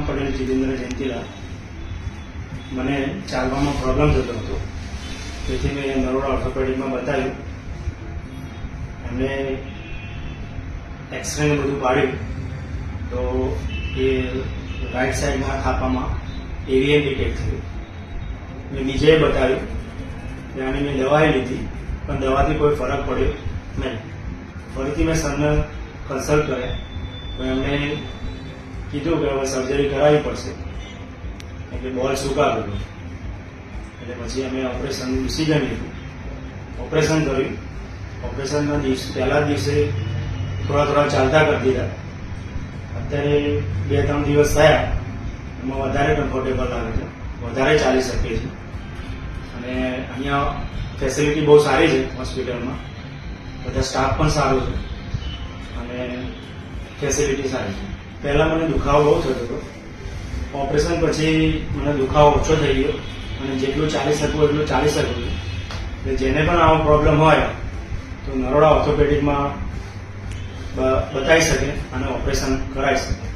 પટેલ જીતેન્દ્ર જયંતીલાલ. મને ચાલવામાં પ્રોબ્લેમ થતો હતો, તેથી મેં નરોડા ઓર્થોપેડિકમાં બતાવ્યું. એમને એક્સરે ને બધું પાડ્યું તો એ રાઈટ સાઈડના ખાપામાં એવીએમ ડિટેક્ટ થયું. મેં બીજે બતાવ્યું, ત્યાંની મેં દવાઈ લીધી, પણ દવાથી કોઈ ફરક પડ્યો નહીં. ફરીથી મેં સરને કન્સલ્ટ કર્યા તો એમણે કીધું કે હવે સર્જરી કરાવવી પડશે, એટલે બોલ સૂકા ગયો. એટલે પછી અમે ઓપરેશન ડિસિઝન લીધું, ઓપરેશન કર્યું. ઓપરેશનના પહેલા દિવસે થોડા ચાલતા કરી દીધા. અત્યારે 2-3 દિવસ થયા, એમાં વધારે કમ્ફર્ટેબલ લાગે છે, વધારે ચાલી શકીએ છીએ. અને અહીંયા ફેસિલિટી બહુ સારી છે હોસ્પિટલમાં, બધા સ્ટાફ પણ સારો છે અને ફેસિલિટી સારી છે. પહેલાં મને દુખાવો બહુ થતો હતો, ઓપરેશન પછી મને દુખાવો ઓછો થઈ ગયો અને જેટલું ચાલી શકું એટલું ચાલી શકું છું. એટલે જેને પણ આવો પ્રોબ્લેમ હોય તો નરોડા ઓર્થોપેડિકમાં બતાવી શકે અને ઓપરેશન કરાવી શકે.